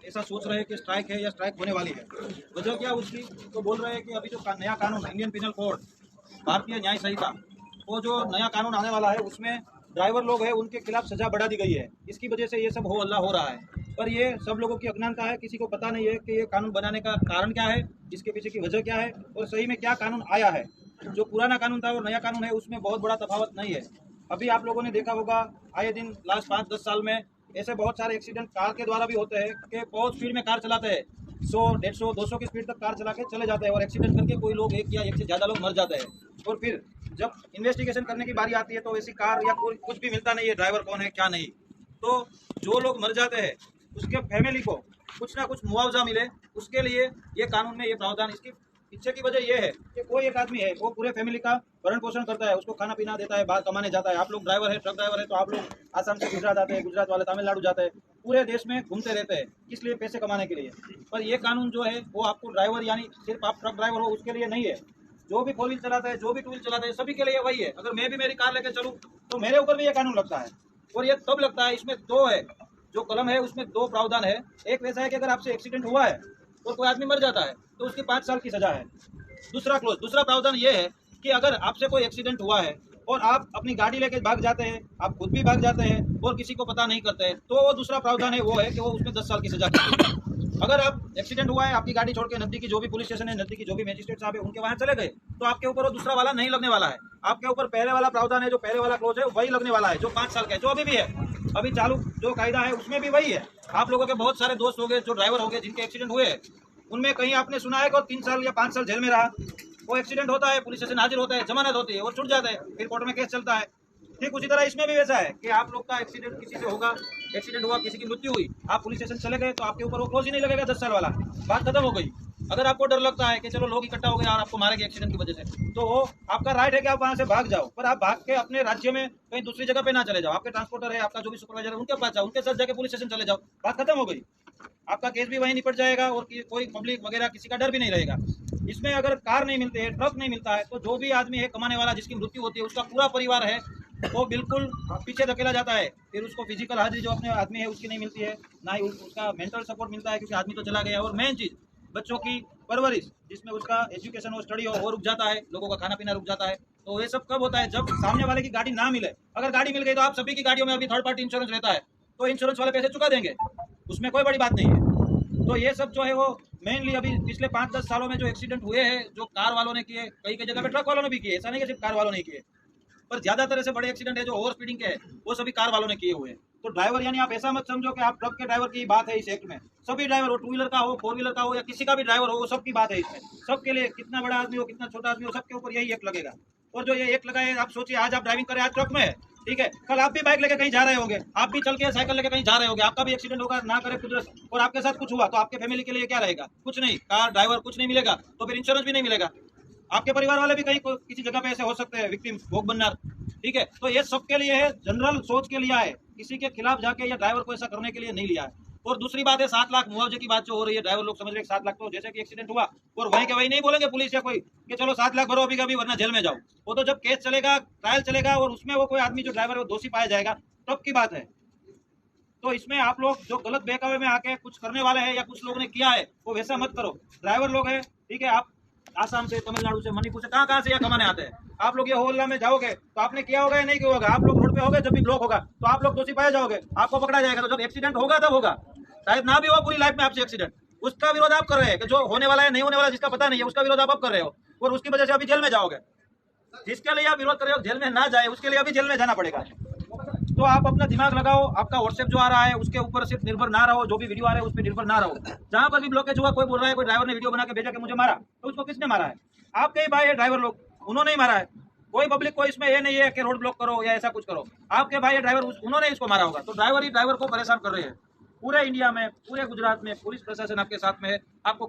ऐसा सोच रहे हैं कि स्ट्राइक है या स्ट्राइक होने वाली है। वजह क्या उसकी, तो बोल रहे हैं कि अभी जो नया कानून इंडियन पिनल कोड, भारतीय न्याय संहिता, वो जो नया कानून आने वाला है उसमें ड्राइवर लोग हैं उनके खिलाफ सजा बढ़ा दी गई है। इसकी वजह से ये सब हो हल्ला हो रहा है। पर ये सब लोगों की अज्ञानता है, किसी को पता नहीं है कि ये कानून बनाने का कारण क्या है, इसके पीछे की वजह क्या है और सही में क्या कानून आया है। जो पुराना कानून था और नया कानून है उसमें बहुत बड़ा तफावत नहीं है। अभी आप लोगों ने देखा होगा आए दिन लास्ट 5-10 साल में ऐसे बहुत सारे एक्सीडेंट कार के द्वारा भी होते हैं कि बहुत स्पीड में कार चलाते हैं, 100, 150, 200 की स्पीड तक कार चला के चले जाते हैं और एक्सीडेंट करके कोई लोग एक या एक से ज़्यादा लोग मर जाते हैं। और फिर जब इन्वेस्टिगेशन करने की बारी आती है तो ऐसी कार या कोई कुछ भी मिलता नहीं है, ड्राइवर कौन है क्या नहीं। तो जो लोग मर जाते हैं उसके फैमिली को कुछ ना कुछ मुआवजा मिले, उसके लिए ये कानून में ये प्रावधान। इसकी पीछे की वजह यह है कि कोई एक आदमी है वो पूरे फैमिली का भरण पोषण करता है, उसको खाना पीना देता है, बाहर कमाने जाता है। आप लोग ड्राइवर है, ट्रक ड्राइवर है, तो आप लोग आसाम से गुजरात आते हैं, गुजरात वाले तमिलनाडु जाते हैं, पूरे देश में घूमते रहते हैं, किस लिए? पैसे कमाने के लिए। पर ये कानून जो है वो आपको ड्राइवर यानी सिर्फ आप ट्रक ड्राइवर हो उसके लिए नहीं है। जो भी 4 व्हील चलाता है, जो भी 2 व्हील चलाता है, सभी के लिए वही है। अगर मैं भी मेरी कार लेकर चलूँ तो मेरे ऊपर भी ये कानून लगता है। और ये तब लगता है, इसमें 2 है, जो कलम है उसमें 2 प्रावधान है। एक वैसा है कि अगर आपसे एक्सीडेंट हुआ है और कोई आदमी मर जाता है तो उसकी 5 साल की सजा है। दूसरा प्रावधान ये है कि अगर आपसे कोई एक्सीडेंट हुआ है और आप अपनी गाड़ी लेके भाग जाते हैं, आप खुद भी भाग जाते हैं और किसी को पता नहीं करते हैं, तो वो दूसरा प्रावधान है, वो है कि वो उसमें 10 साल की सजा है। अगर आप एक्सीडेंट हुआ है, आपकी गाड़ी छोड़ के नजदीकी जो भी पुलिस स्टेशन है, नजदीकी जो भी मैजिस्ट्रेट साहब है उनके वहां चले गए, तो आपके ऊपर वो दूसरा वाला नहीं लगने वाला है। आपके ऊपर पहले वाला प्रावधान है, जो पहले वाला क्लोज है वही लगने वाला है, जो 5 साल का है, जो अभी भी है। अभी चालू जो कायदा है उसमें भी वही है। आप लोगों के बहुत सारे दोस्त हो गए जो ड्राइवर हो गए जिनके एक्सीडेंट हुए हैं, उनमें कहीं आपने सुना है कि 3 साल या 5 साल जेल में रहा। वो एक्सीडेंट होता है, पुलिस स्टेशन हाजिर होता है, जमानत होती है और छूट जाता है, फिर कोर्ट में केस चलता है। ठीक उसी तरह इसमें भी वैसा है कि आप लोग का एक्सीडेंट किसी से होगा, एक्सीडेंट हुआ, किसी की मृत्यु हुई, आप पुलिस स्टेशन चले गए तो आपके ऊपर वो क्लोज ही नहीं लगेगा 10 साल वाला, बात खत्म हो गई। अगर आपको डर लगता है कि चलो लोग इकट्ठा हो गए और आपको मारेंगे एक्सीडेंट की वजह से, तो वो आपका राइट है कि आप वहां से भाग जाओ, पर आप भाग के अपने राज्य में कहीं दूसरी जगह पे ना चले जाओ। आपके ट्रांसपोर्टर है, आपका जो भी सुपरवाइजर है, उनके पास जाओ, उनके साथ जाके पुलिस स्टेशन चले जाओ, बात खत्म हो गई। आपका केस भी वहीं निपट जाएगा और कोई पब्लिक वगैरह किसी का डर भी नहीं रहेगा। इसमें अगर कार नहीं मिलती है, ट्रक नहीं मिलता है, तो जो भी आदमी है कमाने वाला जिसकी मृत्यु होती है, उसका पूरा परिवार है वो बिल्कुल पीछे धकेला जाता है। फिर उसको फिजिकल हाजिरी जो अपने आदमी है उसकी नहीं मिलती है, ना ही उसका मेंटल सपोर्ट मिलता है क्योंकि आदमी तो चला गया। और मेन चीज बच्चों की परवरिश, जिसमें उसका एजुकेशन और स्टडी और रुक जाता है, लोगों का खाना पीना रुक जाता है। तो ये सब कब होता है? जब सामने वाले की गाड़ी ना मिले। अगर गाड़ी मिल गई तो आप सभी की गाड़ियों में अभी थर्ड पार्टी इंश्योरेंस रहता है, तो इंश्योरेंस वाले पैसे चुका देंगे, उसमें कोई बड़ी बात नहीं है। तो ये सब जो है वो मेनली अभी पिछले 5-10 सालों में जो एक्सीडेंट हुए हैं, जो कार वालों ने किए, कई कई जगह पे ट्रक वालों ने भी किए, ऐसा नहीं कि सिर्फ कार वालों ने किए, पर ज्यादातर ऐसे बड़े एक्सीडेंट है जो ओवर स्पीडिंग के हैं वो सभी कार वालों ने किए हुए हैं। तो ड्राइवर यानी आप ऐसा मत समझो कि आप ट्रक के ड्राइवर की बात है इस एक्ट में। सभी ड्राइवर हो, 2 व्हीलर का हो, 4 व्हीलर का हो या किसी का भी ड्राइवर हो, वो सबकी बात है इसमें। सबके लिए, कितना बड़ा आदमी हो, कितना छोटा आदमी हो, सबके ऊपर यही एक्ट लगेगा। और जो ये एक्ट लगा है, आप सोचिए आज आप ड्राइविंग करें, आज ट्रक में है, ठीक है, कल आप भी बाइक लेके कहीं जा रहे होंगे, आप भी चल के साइकिल लेके कहीं जा रहे होंगे, आपका भी एक्सीडेंट होगा, ना करे कुदरत, और आपके साथ कुछ हुआ तो आपके फैमिली के लिए क्या रहेगा? कुछ नहीं, कार ड्राइवर कुछ नहीं मिलेगा, तो फिर इंश्योरेंस भी नहीं मिलेगा। आपके परिवार वाले भी कहीं किसी जगह पे ऐसे हो सकते हैं, विक्टिम, भोग बनना, ठीक है। तो ये सबके लिए है, जनरल सोच के लिया है, किसी के खिलाफ जाके या ड्राइवर को ऐसा करने के लिए नहीं लिया है। और दूसरी बात है 7 लाख मुआवजे की बात जो हो रही है, ड्राइवर लोग समझ रहे हैं 7 लाख तो जैसे कि एक्सीडेंट हुआ और वहीं के वहीं नहीं बोलेंगे पुलिस या कोई कि चलो 7 लाख भरो अभी का भी वरना जेल में जाओ। वो तो जब केस चलेगा, ट्रायल चलेगा और उसमें वो कोई आदमी जो ड्राइवर है वो दोषी पाया जाएगा, तब की बात है। तो इसमें आप लोग जो गलत बहकावे में आके कुछ करने वाले हैं या कुछ लोगों ने किया है वो वैसा मत करो। ड्राइवर लोग है, ठीक है, आप आसाम से, तमिलनाडु से, मणिपुर से, कहाँ से यहाँ कमाने आते हैं। आप लोग ये होल्ला में जाओगे तो आपने किया होगा या नहीं किया होगा? आप लोग रोड पे होगे, जब भी ब्लॉक होगा तो आप लोग दोषी पाए जाओगे, आपको पकड़ा जाएगा। तो जब एक्सीडेंट होगा तब होगा, शायद ना भी हो पूरी लाइफ में आपसे एक्सीडेंट, उसका विरोध आप कर रहे हैं कि जो होने वाला है नहीं होने वाला जिसका पता नहीं है उसका विरोध आप अब कर रहे हो और उसकी वजह से अभी जेल में जाओगे। जिसके लिए आप विरोध कर रहे हो जेल में ना जाए उसके लिए अभी जेल में जाना पड़ेगा। तो आप अपना दिमाग लगाओ, आपका व्हाट्सएप जो आ रहा है उसके ऊपर सिर्फ निर्भर ना रहो, जो भी वीडियो आ रहा है उस पर निर्भर ना रहो। जहां पर भी ब्लॉकेज हुआ, कोई बोल रहा है कोई ड्राइवर ने वीडियो बना के भेजा कि मुझे मारा, तो उसको किसने मारा है? आपके ही भाई है ड्राइवर लोग, उन्होंने ही मारा है। कोई पब्लिक को इसमें ये नहीं है कि रोड ब्लॉक करो या ऐसा कुछ करो, आपके भाई ड्राइवर, उन्होंने इसको मारा होगा। तो ड्राइवर ही ड्राइवर को परेशान कर रहे हैं। पूरे इंडिया में, पूरे गुजरात में पुलिस प्रशासन आपके साथ में है, आपको